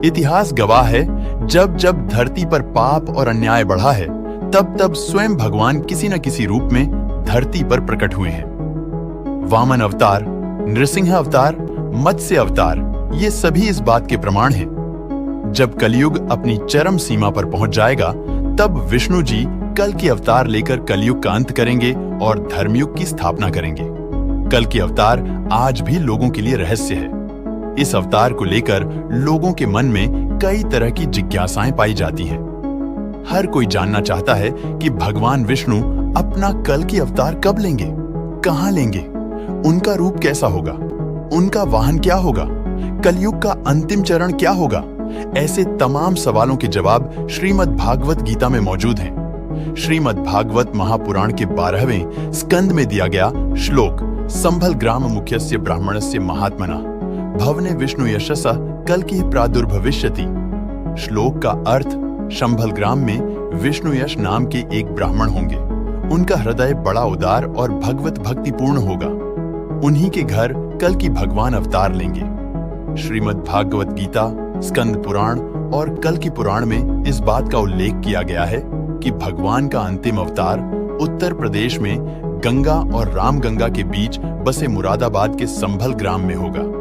इतिहास गवाह है, जब जब धरती पर पाप और अन्याय बढ़ा है, तब तब स्वयं भगवान किसी न किसी रूप में धरती पर प्रकट हुए हैं। वामन अवतार, नृसिंह अवतार, मत्स्य अवतार, ये सभी इस बात के प्रमाण हैं। जब कलयुग अपनी चरम सीमा पर पहुंच जाएगा, तब विष्णु जी कल की अवतार लेकर कलयुग का अंत करेंगे और धर्मयुग की स्थापना करेंगे। कल की अवतार आज भी लोगों के लिए रहस्य है। इस अवतार को लेकर लोगों के मन में कई तरह की जिज्ञासाएं पाई जाती हैं। हर कोई जानना चाहता है कि भगवान विष्णु अपना कल की अवतार कब लेंगे, कहां लेंगे, उनका रूप कैसा होगा, उनका वाहन क्या होगा, कलयुग का अंतिम चरण क्या होगा। ऐसे तमाम सवालों के जवाब श्रीमद् भागवत गीता में मौजूद हैं। श्रीमद् भागवत महापुराण के 12वें स्कंद में दिया गया श्लोक संभल ग्राम मुख्यस्य ब्राह्मणस्य महात्मना भवने विष्णु यशसा कल की प्रादुर्भविष्यति। श्लोक का अर्थ, संभल ग्राम में विष्णु यश नाम के एक ब्राह्मण होंगे। उनका हृदय बड़ा उदार और भगवत भक्तिपूर्ण होगा। उन्हीं के घर कल की भगवान अवतार लेंगे। श्रीमद् भागवत गीता, स्कंद पुराण और कल की पुराण में इस बात का उल्लेख किया गया है कि भगवान का अंतिम अवतार उत्तर प्रदेश में गंगा और रामगंगा के बीच बसे मुरादाबाद के संभल ग्राम में होगा।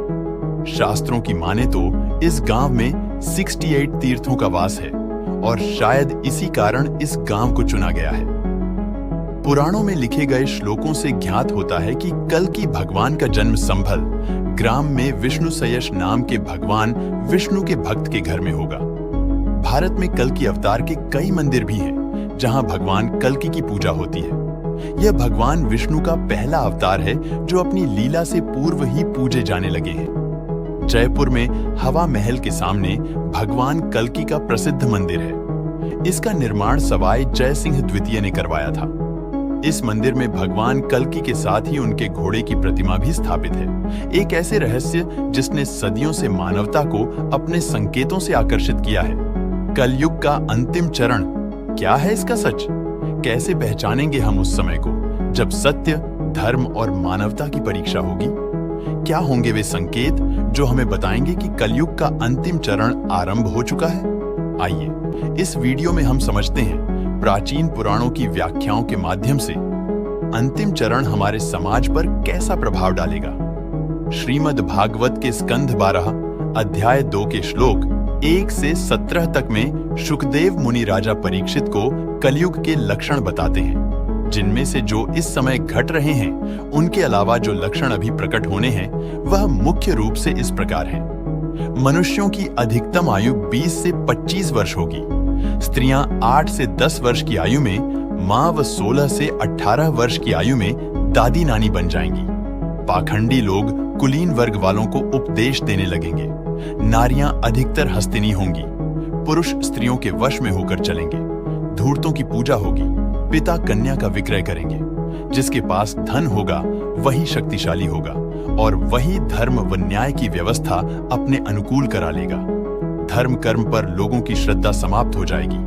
शास्त्रों की माने तो इस गांव में 68 तीर्थों का वास है और शायद इसी कारण इस गांव को चुना गया है। पुराणों में लिखे गए श्लोकों से ज्ञात होता है कि कल की भगवान का जन्म संभल ग्राम में विष्णु सयश नाम के भगवान विष्णु के भक्त के घर में होगा। भारत में कल की अवतार के कई मंदिर भी हैं, जहां भगवान कल्कि की पूजा होती है। यह भगवान विष्णु का पहला अवतार है जो अपनी लीला से पूर्व ही पूजे जाने लगे हैं। जयपुर में हवा महल के सामने भगवान कल्कि का प्रसिद्ध मंदिर है। इसका निर्माण सवाई जय सिंह द्वितीय ने करवाया था। इस मंदिर में भगवान कल्कि के साथ ही उनके घोड़े की प्रतिमा भी स्थापित है। एक ऐसे रहस्य जिसने सदियों से मानवता को अपने संकेतों से आकर्षित किया है। कलयुग का अंतिम चरण क्या है, इसका सच कैसे पहचानेंगे हम उस समय को जब सत्य, धर्म और मानवता की परीक्षा होगी? क्या होंगे वे संकेत जो हमें बताएंगे कि कलयुग का अंतिम चरण आरंभ हो चुका है? आइए इस वीडियो में हम समझते हैं प्राचीन पुराणों की व्याख्याओं के माध्यम से अंतिम चरण हमारे समाज पर कैसा प्रभाव डालेगा। श्रीमद् भागवत के स्कंध 12 अध्याय 2 के श्लोक 1 से 17 तक में शुकदेव मुनि राजा परीक्षित को कलयुग के लक्षण बताते हैं, जिनमें से जो इस समय घट रहे हैं उनके अलावा जो लक्षण अभी प्रकट होने हैं वह मुख्य रूप से इस प्रकार हैं। मनुष्यों की अधिकतम आयु 20 से 25 वर्ष होगी। स्त्रियां 8 से 10 वर्ष की आयु में मां व 16 से 18 वर्ष की आयु में दादी नानी बन जाएंगी। पाखंडी लोग कुलीन वर्ग वालों को उपदेश देने लगेंगे। नारियां अधिकतर हस्तिनी होंगी। पुरुष स्त्रियों के वश में होकर चलेंगे। धूर्तों की पूजा होगी। पिता कन्या का विक्रय करेंगे। जिसके पास धन होगा वही शक्तिशाली होगा और वही धर्म व न्याय की व्यवस्था अपने अनुकूल करा लेगा। धर्म कर्म पर लोगों की श्रद्धा समाप्त हो जाएगी।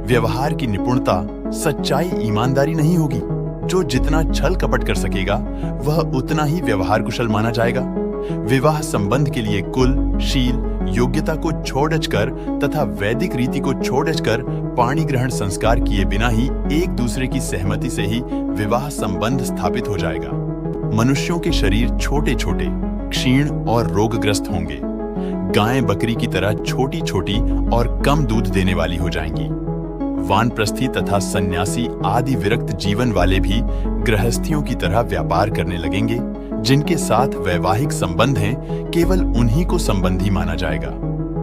व्यवहार की निपुणता, सच्चाई, ईमानदारी नहीं होगी। जो जितना छल कपट कर सकेगा वह उतना ही व्यवहार कुशल माना जाएगा। विवाह संबंध के लिए कुल, शील, योग्यता को छोड़ कर तथा वैदिक रीति को छोड़ कर पाणी ग्रहण संस्कार किए बिना ही एक दूसरे की सहमति से ही विवाह संबंध स्थापित हो जाएगा। मनुष्यों के शरीर छोटे छोटे, क्षीण और रोगग्रस्त होंगे। गायें बकरी की तरह छोटी छोटी और कम दूध देने वाली हो जाएंगी। वानप्रस्थी तथा सन्यासी आदि विरक्त जीवन वाले भी गृहस्थियों की तरह व्यापार करने लगेंगे। जिनके साथ वैवाहिक संबंध हैं केवल उन्हीं को संबंधी माना जाएगा।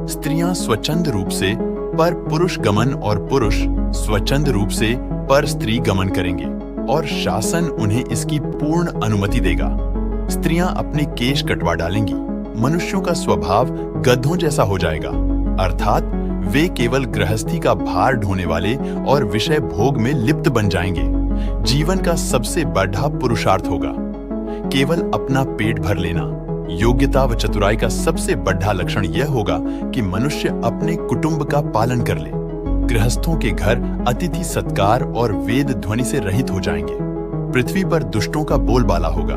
स्त्रियां स्वच्छंद रूप से पर पुरुष गमन और पुरुष स्वच्छंद रूप से पर स्त्री गमन करेंगे और शासन उन्हें इसकी पूर्ण अनुमति देगा। स्त्रियां अपने केश कटवा डालेंगी। मनुष्यों का स्वभाव गधों जैसा हो जाएगा, अर्थात वे केवल गृहस्थी का भार ढोने वाले और विषय भोग में लिप्त बन जाएंगे। जीवन का सबसे बड़ा पुरुषार्थ होगा केवल अपना पेट भर लेना। योग्यता व चतुराई का सबसे बड़ा लक्षण यह होगा कि मनुष्य अपने कुटुंब का पालन कर ले। गृहस्थों के घर अतिथि सत्कार और वेद ध्वनि से रहित हो जाएंगे। पृथ्वी पर दुष्टों का बोलबाला होगा।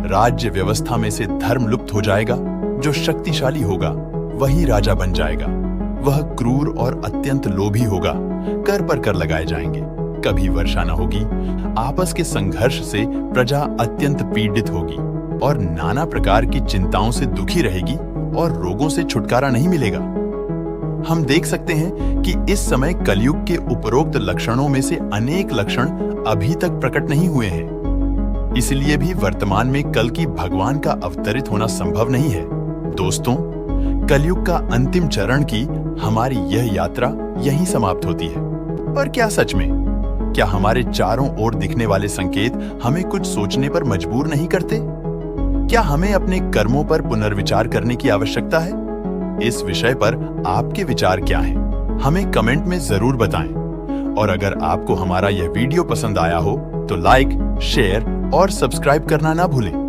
राज्य व्यवस्था में से धर्म लुप्त हो जाएगा। जो शक्तिशाली होगा वही राजा बन जाएगा। वह क्रूर और अत्यंत लोभी होगा। कर पर कर लगाए जाएंगे, कभी वर्षा न होगी। आपस के संघर्ष से प्रजा अत्यंत पीड़ित होगी और नाना प्रकार की चिंताओं से दुखी रहेगी और रोगों से छुटकारा नहीं मिलेगा। हम देख सकते हैं कि इस समय कलयुग के उपरोक्त लक्षणों में से अनेक लक्षण अभी तक प्रकट नहीं हुए हैं। इसलिए भी वर्तमान में कल की भगवान का अवतरित होना संभव नहीं है। दोस्तों, कलयुग का अंतिम चरण की हमारी यह यात्रा यहीं समाप्त होती है। पर क्या सच में? क्या हमारे चारों ओर दिखने वाले संकेत हमें कुछ सोचने पर मजबूर नहीं करते? क्या हमें अपने कर्मों पर पुनर्विचार करने की आवश्यकता है? इस विषय पर आपके विचार क्या हैं? हमें कमेंट में जरूर बताएं। और अगर आपको हमारा यह वीडियो पसंद आया हो तो लाइक, शेयर और सब्सक्राइब करना ना भूलें।